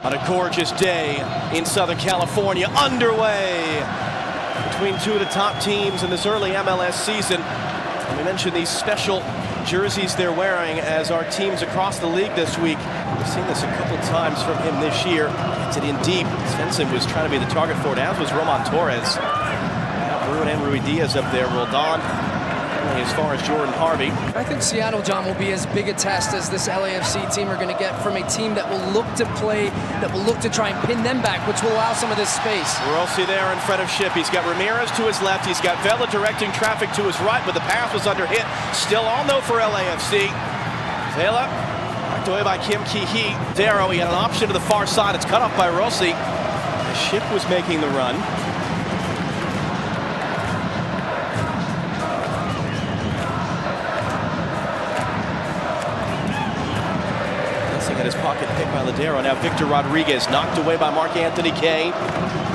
On a gorgeous day in Southern California, underway between two of the top teams in this early MLS season. And we mentioned these special jerseys they're wearing as our teams across the league this week. We've seen this a couple times from him this year. Gets it in deep. Svensson was trying to be the target for it, as was Roman Torres. Now Bruin and Rui Diaz up there. Roldan as far as Jordan Harvey. I think Seattle, John, will be as big a test as this LAFC team are going to get from a team that will look to play, that will look to try and pin them back, which will allow some of this space. Rossi there in front of Ship. He's got Ramirez to his left. He's got Vela directing traffic to his right, but the pass was under hit. Still on though for LAFC. Vela knocked away by Kim Ki-hee. Darrow, he had an option to the far side. It's cut off by Rossi. Ship was making the run. At his pocket pick by Lodeiro. Now Victor Rodriguez knocked away by Mark-Anthony Kaye.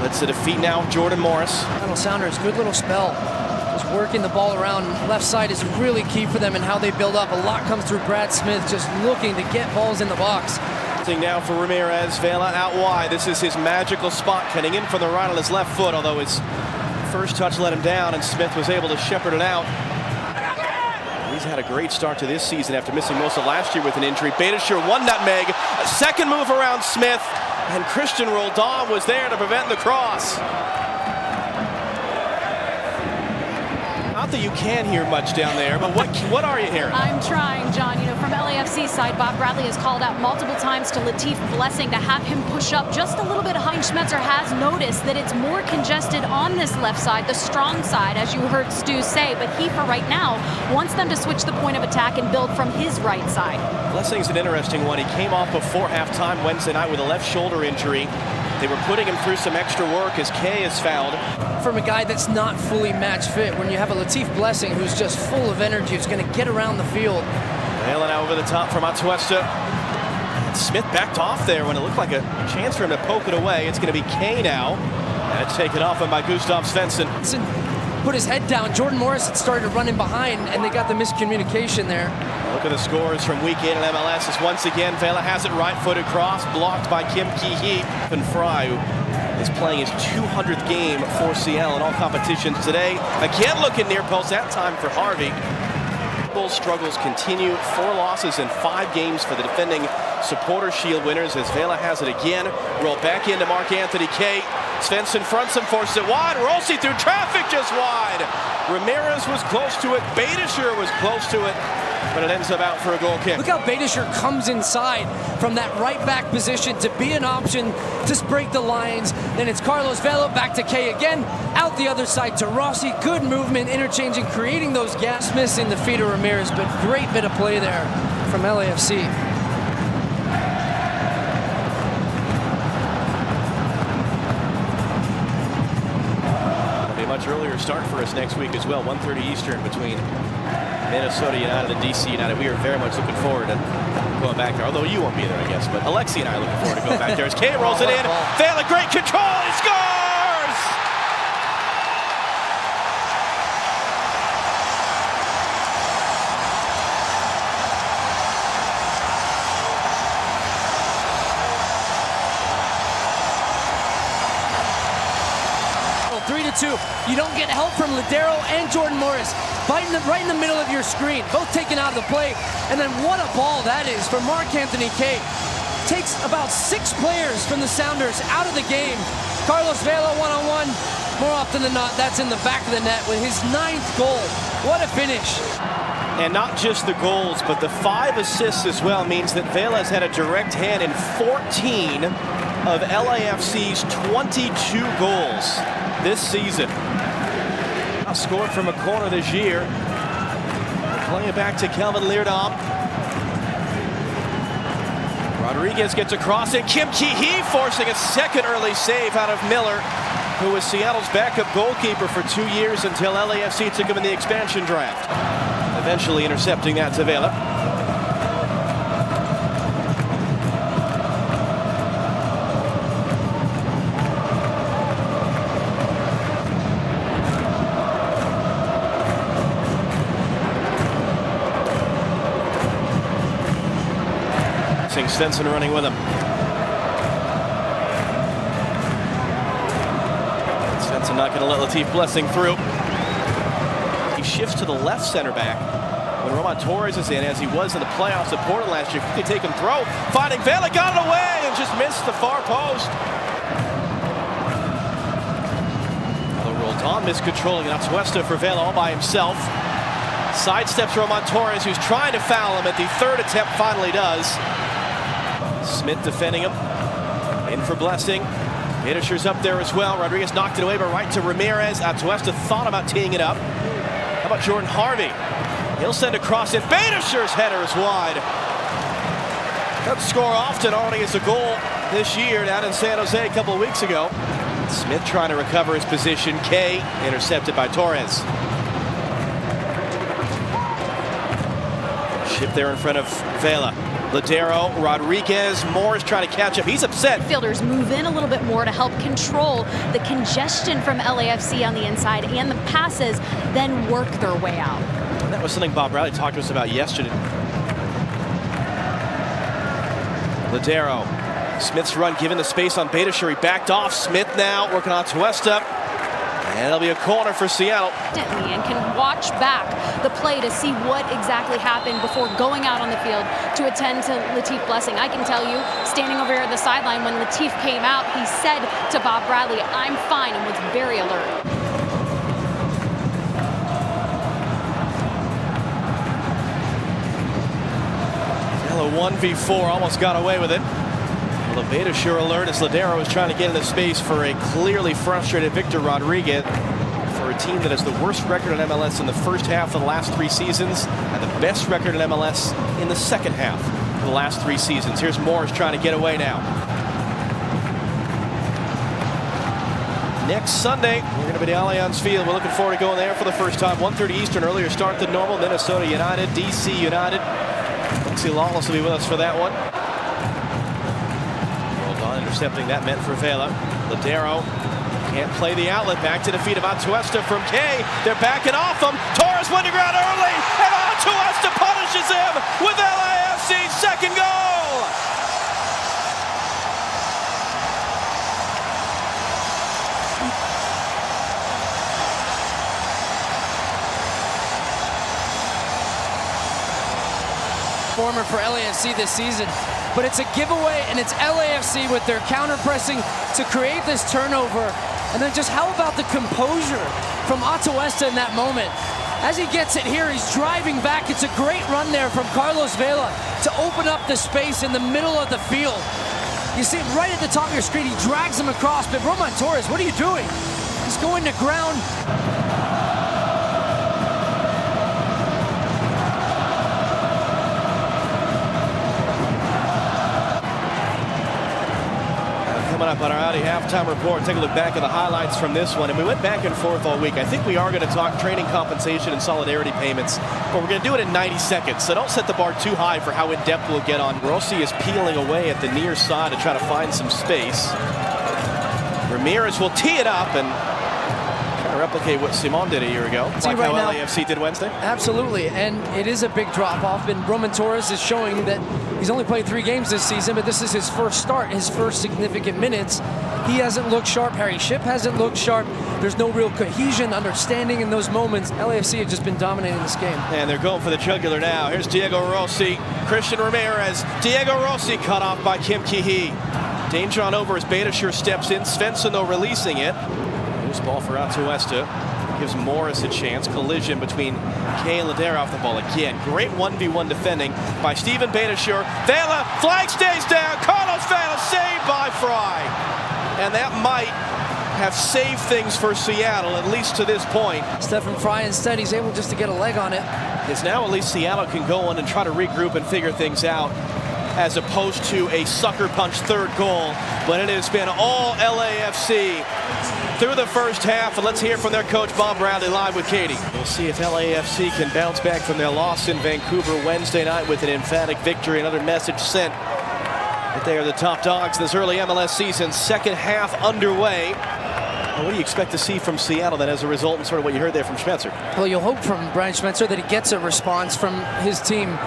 Let's defeat now Jordan Morris. Seattle Sounders, good little spell. Just working the ball around left side is really key for them and how they build up. A lot comes through Brad Smith, just looking to get balls in the box. Now for Ramirez, Vela out wide. This is his magical spot, cutting in from the right on his left foot, although his first touch let him down and Smith was able to shepherd it out. He's had a great start to this season after missing most of last year with an injury. Beitashour one nutmeg, a second move around Smith, and Christian Roldan was there to prevent the cross. Not that you can hear much down there, but what are you hearing? I'm trying, John. You know, from LAFC's side, Bob Bradley has called out multiple times to Latif Blessing to have him push up just a little bit. Hein Schmetzer has noticed that it's more congested on this left side, the strong side, as you heard Stu say, but he, for right now, wants them to switch the point of attack and build from his right side. Blessing's an interesting one. He came off before halftime Wednesday night with a left shoulder injury. They were putting him through some extra work as Kaye is fouled. From a guy that's not fully match fit, when you have a Latif Blessing who's just full of energy, who's going to get around the field. Nailing out over the top from Atuesta. And Smith backed off there when it looked like a chance for him to poke it away. It's going to be Kaye now. And it's taken off him by Gustav Svensson. Put his head down. Jordan Morris had started to run in behind, and they got the miscommunication there. Look at the scores from week 8 in MLS. As once again, Vela has it right-footed cross, blocked by Kim Ki-hee. And Fry, who is playing his 200th game for Seattle in all competitions today. Again looking near post, that time for Harvey. Bull struggles continue. 4 losses in 5 games for the defending Supporter Shield winners as Vela has it again. Rolled back into Mark-Anthony Kaye. Svensson fronts him, forces it wide. Rossi through traffic, just wide. Ramirez was close to it. Beitashour was close to it, but it ends up out for a goal kick. Look how Beitashour comes inside from that right back position to be an option to break the lines. Then it's Carlos Vela back to Kaye again, out the other side to Rossi. Good movement, interchanging, creating those gaps. Missing the feet of Ramirez, but great bit of play there from LAFC. Much earlier start for us next week as well, 1:30 Eastern between Minnesota United and DC United. We are very much looking forward to going back there, although you won't be there, I guess. But Alexi and I are looking forward to going back there as Kaye rolls it in. Vela, great control, he scores! You don't get help from Lodeiro and Jordan Morris. Right in the middle of your screen. Both taken out of the play. And then what a ball that is for Mark-Anthony Kaye. Takes about 6 players from the Sounders out of the game. Carlos Vela one-on-one. More often than not, that's in the back of the net with his 9th goal. What a finish. And not just the goals, but the 5 assists as well means that Vela has had a direct hand in 14 of LAFC's 22 goals this season. Scored from a corner this year. Playing it back to Kelvin Leerdam. Rodriguez gets across it. Kim Ki-hee forcing a second early save out of Miller, who was Seattle's backup goalkeeper for 2 years until LAFC took him in the expansion draft. Eventually intercepting that to Vela. Svensson running with him. That's not going to let Latif Blessing through. He shifts to the left center back when Roman Torres is in, as he was in the playoffs at Portland last year. They take him throw, finding Vela, got it away, and just missed the far post. Roldan miscontrolling it. Atuesta for Vela all by himself. Sidesteps Roman Torres, who's trying to foul him at the third attempt, finally does. Smith defending him. In for Blessing. Badischer's up there as well. Rodriguez knocked it away, but right to Ramirez. Atuesta thought about teeing it up. How about Jordan Harvey? He'll send a cross in. Badischer's header is wide. Doesn't score often, already as a goal this year down in San Jose a couple of weeks ago. Smith trying to recover his position. Kay intercepted by Torres. Chip there in front of Vela. Lodeiro, Rodriguez, Moore's trying to catch up. He's upset. Fielders move in a little bit more to help control the congestion from LAFC on the inside, and the passes then work their way out. That was something Bob Bradley talked to us about yesterday. Lodeiro. Smith's run given the space on Badischer. He backed off. Smith now working on Atuesta. And it'll be a corner for Seattle. And can watch back the play to see what exactly happened before going out on the field to attend to Latif Blessing. I can tell you, standing over here at the sideline, when Latif came out, he said to Bob Bradley, "I'm fine," and was very alert. Vela 1v4, almost got away with it. Badischer alert as Lodeiro was trying to get into space for a clearly frustrated Victor Rodriguez, for a team that has the worst record in MLS in the first half of the last 3 seasons and the best record in MLS in the second half of the last 3 seasons. Here's Morris trying to get away now. Next Sunday, we're going to be at Allianz Field. We're looking forward to going there for the first time. 1:30 Eastern, earlier start than normal. Minnesota United, DC United. Lexi Lawless will be with us for that one. Intercepting that meant for Vela. Lodeiro can't play the outlet. Back to the feet of Atuesta from Kay. They're backing off him. Torres went to ground early, and Atuesta punishes him with LAFC's second goal. Former for LAFC this season. But it's a giveaway, and it's LAFC with their counter-pressing to create this turnover. And then just how about the composure from Atuesta in that moment? As he gets it here, he's driving back. It's a great run there from Carlos Vela to open up the space in the middle of the field. You see him right at the top of your screen. He drags him across, but Roman Torres, what are you doing? He's going to ground. Coming up on our Audi halftime report, take a look back at the highlights from this one. And we went back and forth all week. I think we are going to talk training compensation and solidarity payments, but we're going to do it in 90 seconds. So don't set the bar too high for how in-depth we'll get on. Rossi is peeling away at the near side to try to find some space. Ramirez will tee it up and try to replicate what Simon did a year ago. Like how LAFC did Wednesday. Absolutely, and it is a big drop-off. And Roman Torres is showing that he's only played 3 games this season, but this is his first start, his first significant minutes. He hasn't looked sharp. Harry Shipp hasn't looked sharp. There's no real cohesion, understanding in those moments. LAFC have just been dominating this game. And they're going for the jugular now. Here's Diego Rossi, Christian Ramirez. Diego Rossi cut off by Kim Ki-hee. Danger on over as Badischer steps in. Svensson, though, releasing it. Loose ball for Atuesta. Gives Morris a chance. Collision between Kay and Lodeiro off the ball again. Great 1v1 defending by Steven Badischer. Vela, flag stays down. Carlos Vela saved by Fry. And that might have saved things for Seattle, at least to this point. Stephen Fry instead, he's able just to get a leg on it. Because now at least Seattle can go in and try to regroup and figure things out, as opposed to a sucker punch third goal. But it has been all LAFC through the first half, and let's hear from their coach Bob Bradley live with Katie. We'll see if LAFC can bounce back from their loss in Vancouver Wednesday night with an emphatic victory. Another message sent that they are the top dogs in this early MLS season. Second half underway. Well, what do you expect to see from Seattle then as a result, and sort of what you heard there from Schmetzer? Well, you'll hope from Brian Schmetzer that he gets a response from his team.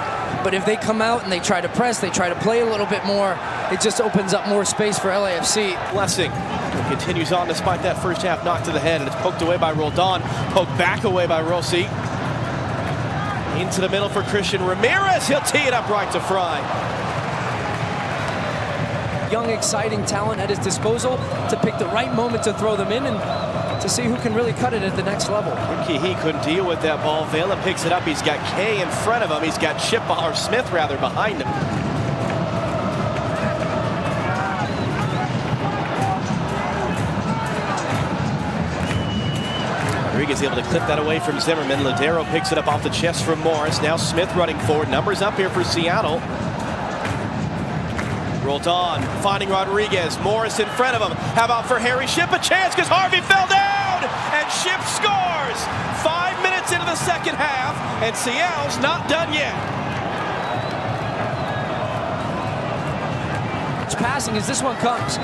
But if they come out and they try to press, they try to play a little bit more, it just opens up more space for LAFC. Blessing Continues on despite that first half knock to the head, and it's poked away by Roldan. Poked back away by Rossi. Into the middle for Christian Ramirez. He'll tee it up right to Fry. Young, exciting talent at his disposal to pick the right moment to throw them in and to see who can really cut it at the next level. He couldn't deal with that ball. Vela picks it up. He's got Kay in front of him. He's got Smith behind him. Rodriguez able to clip that away from Zimmerman. Lodeiro picks it up off the chest from Morris. Now Smith running forward. Numbers up here for Seattle. Roldan finding Rodriguez. Morris in front of him. How about for Harry Shipp? A chance because Harvey fell down! And Shipp scores! 5 minutes into the second half, and Seattle's not done yet. Passing as this one comes.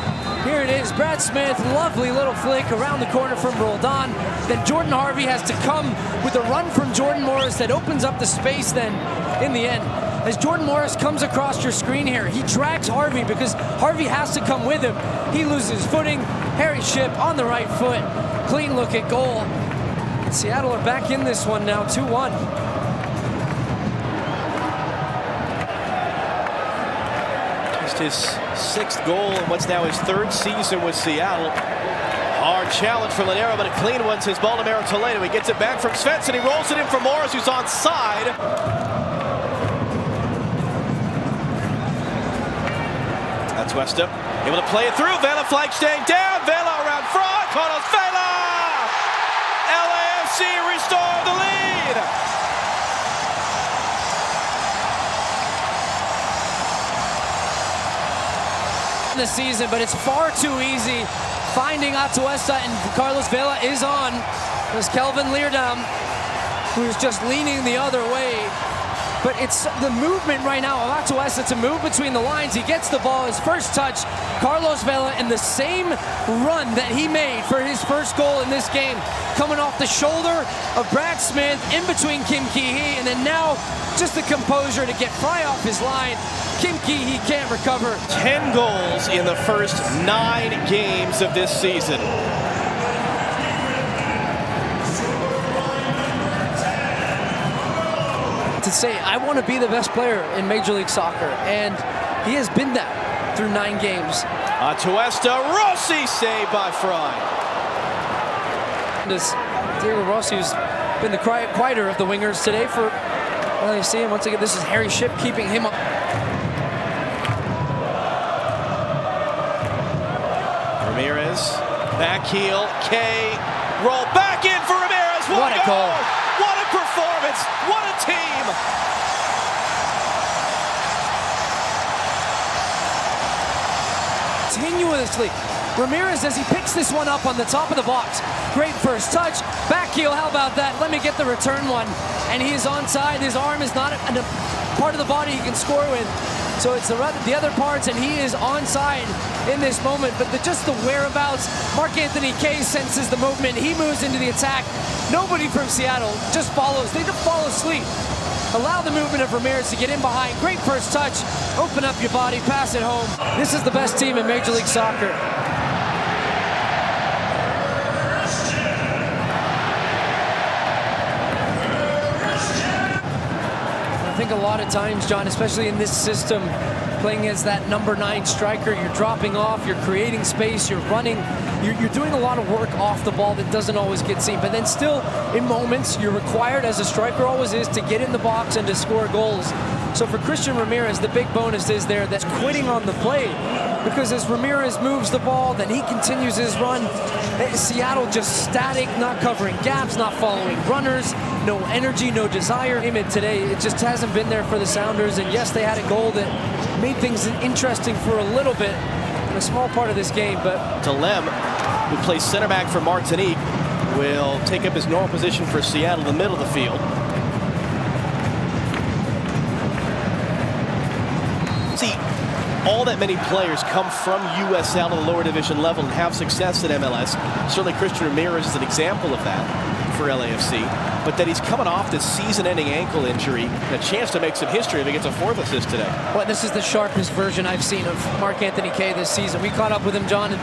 Here it is, Brad Smith, lovely little flick around the corner from Roldan. Then Jordan Harvey has to come with a run from Jordan Morris that opens up the space then in the end. As Jordan Morris comes across your screen here, he drags Harvey because Harvey has to come with him. He loses footing. Harry Shipp on the right foot. Clean look at goal. And Seattle are back in this one now, 2-1. His 6th goal in what's now his 3rd season with Seattle. Hard challenge for Lodeiro, but a clean one says Baldomero Toledo. He gets it back from Svensson. He rolls it in for Morris, who's onside. That's Westa. Able to play it through. Vela flag staying down. Vela around front. Carlos Vela! LAFC restore the lead! The season, but it's far too easy. Finding Atuesta and Carlos Vela is on. There's Kelvin Leerdam, who's just leaning the other way. But it's the movement right now of Atuesta to move between the lines. He gets the ball, his first touch. Carlos Vela in the same run that he made for his first goal in this game, coming off the shoulder of Brad Smith in between Kim Ki-hee, and then now just the composure to get Fry off his line. Kim Ki-hee can't recover. 10 goals in the first 9 games of this season. To say, I want to be the best player in Major League Soccer, and he has been that through 9 games. Atuesta, Rossi saved by Fry. This Diego Rossi, who's been the quieter of the wingers today for LAFC, and once again, this is Harry Shipp keeping him up. Ramirez, back heel, Kay, roll back in for Ramirez. What a goal. What a performance. What a team. Continuously, Ramirez as he picks this one up on the top of the box. Great first touch. Back heel, how about that? Let me get the return one. And he is onside. His arm is not a part of the body he can score with. So it's the other parts, and he is onside in this moment. But just the whereabouts, Mark-Anthony Kaye senses the movement. He moves into the attack. Nobody from Seattle just follows. They just fall asleep. Allow the movement of Ramirez to get in behind. Great first touch. Open up your body, pass it home. This is the best team in Major League Soccer. I think a lot of times, John, especially in this system, playing as that number 9 striker, you're dropping off, you're creating space, you're running, you're doing a lot of work off the ball that doesn't always get seen. But then still, in moments, you're required, as a striker always is, to get in the box and to score goals. So for Christian Ramirez, the big bonus is there that's quitting on the play, because as Ramirez moves the ball, then he continues his run. Seattle just static, not covering gaps, not following runners, no energy, no desire. Today, it just hasn't been there for the Sounders, and yes, they had a goal that made things interesting for a little bit in a small part of this game, but Delem, who plays center back for Martinique, will take up his normal position for Seattle in the middle of the field. See, all that many players come from USL to the lower division level and have success at MLS. Certainly Christian Ramirez is an example of that for LAFC. But that he's coming off this season-ending ankle injury, and a chance to make some history if he gets a 4th assist today. Well, this is the sharpest version I've seen of Mark-Anthony Kaye this season. We caught up with him, John, and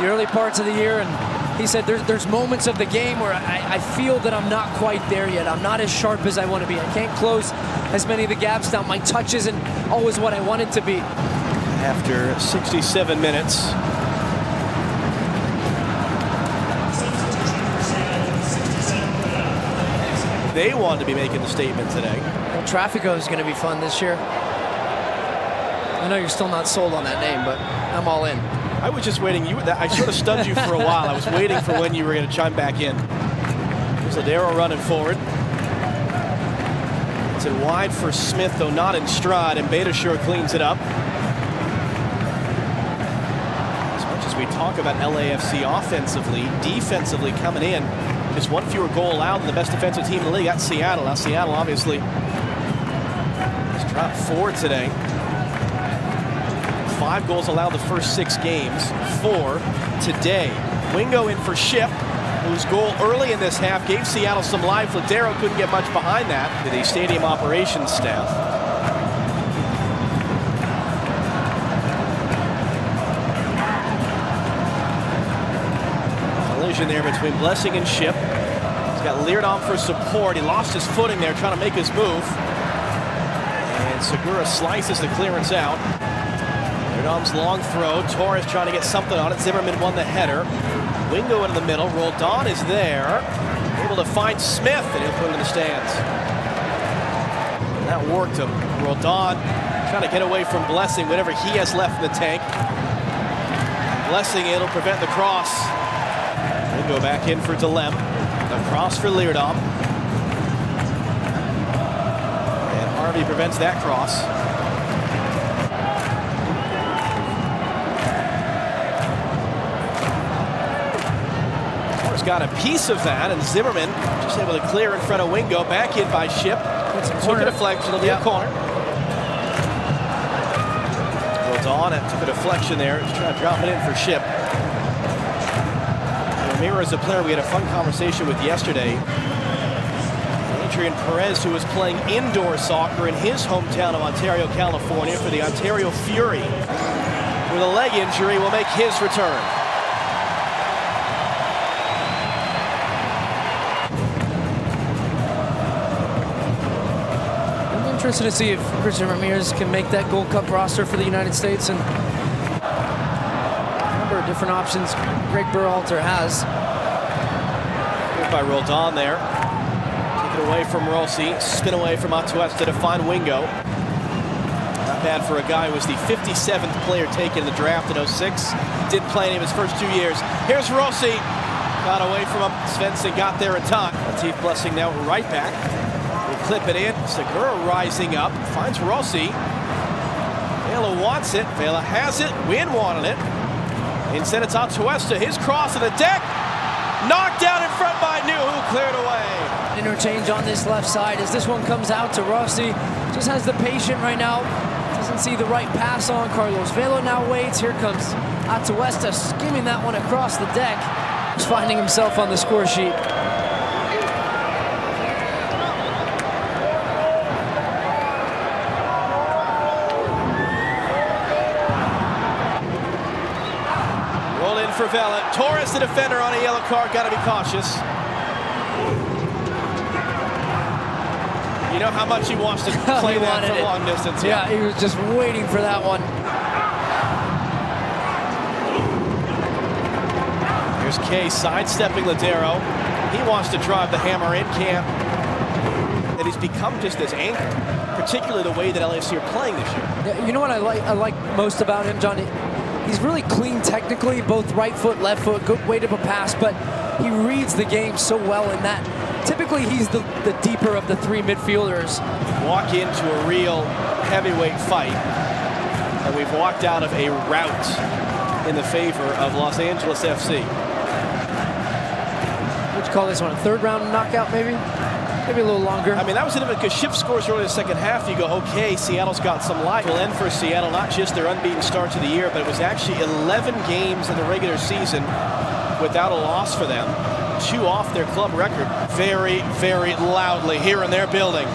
the early parts of the year, and he said there's moments of the game where I feel that I'm not quite there yet. I'm not as sharp as I want to be. I can't close as many of the gaps down. My touch isn't always what I want it to be. After 67 minutes, they want to be making the statement today. Well, Trafico is going to be fun this year. I know you're still not sold on that name, but I'm all in. I was just waiting. I sort of stunned you for a while. I was waiting for when you were going to chime back in. There's Lodeiro running forward. It's in wide for Smith, though not in stride, and Beitashour cleans it up. As much as we talk about LAFC offensively, defensively coming in, just one fewer goal allowed than the best defensive team in the league. That's Seattle. Now Seattle obviously has dropped 4 today. 5 goals allowed the first 6 games, 4 today. Wingo in for Ship, whose goal early in this half gave Seattle some life. Lodeiro couldn't get much behind that to the stadium operations staff. Collision there between Blessing and Ship. He's got Leerdam for support. He lost his footing there trying to make his move. And Segura slices the clearance out. Leerdam's long throw. Torres trying to get something on it. Zimmerman won the header. Wingo in the middle. Roldan is there. Able to find Smith, and he'll put him in the stands. And that worked him. Roldan trying to get away from Blessing, whatever he has left in the tank. Blessing, it'll prevent the cross. Wingo back in for Delem. The cross for Leerdam. And Harvey prevents that cross. Got a piece of that, and Zimmerman just able to clear in front of Wingo. Back in by Ship. Took a deflection. It'll be a corner. Roldan took a deflection there. Just trying to drop it in for Ship. Ramirez is a player we had a fun conversation with yesterday. Adrian Perez, who was playing indoor soccer in his hometown of Ontario, California for the Ontario Fury. With a leg injury, will make his return. Interested to see if Christian Ramirez can make that Gold Cup roster for the United States, and a number of different options Greg Berhalter has. Good by Roldan there. Take it away from Rossi. Spin away from Atuesta to find Wingo. Not bad for a guy who was the 57th player taken in the draft in 06. Didn't play any of his first 2 years. Here's Rossi. Got away from him. Svensson got there in time. Latif Blessing now right back. Clip it in. Segura rising up. Finds Rossi. Vela wants it. Vela has it. Wynn wanted it. Instead it's Atuesta. His cross to the deck. Knocked down in front by New, who cleared away. Interchange on this left side as this one comes out to Rossi. Just has the patient right now. Doesn't see the right pass on. Carlos Vela now waits. Here comes Atuesta skimming that one across the deck. He's finding himself on the score sheet. For Vela. Torres, the defender, on a yellow card. Got to be cautious. You know how much he wants to play that from long distance. Yeah, he was just waiting for that one. Here's Kay sidestepping Lodeiro. He wants to drive the hammer in camp. And he's become just this anchor, particularly the way that LAFC are playing this year. Yeah, you know what I like most about him, Johnny? He's really clean technically, both right foot, left foot, good weight of a pass, but he reads the game so well in that. Typically, he's the deeper of the 3 midfielders. Walk into a real heavyweight fight, and we've walked out of a rout in the favor of Los Angeles FC. Would you call this one a 3rd round knockout, maybe? Maybe a little longer. I mean, that was it because Ship scores early in the second half. You go, okay, Seattle's got some life. Will end for Seattle, not just their unbeaten start to the year, but it was actually 11 games in the regular season without a loss for them. 2 off their club record. Very, very loudly here in their building.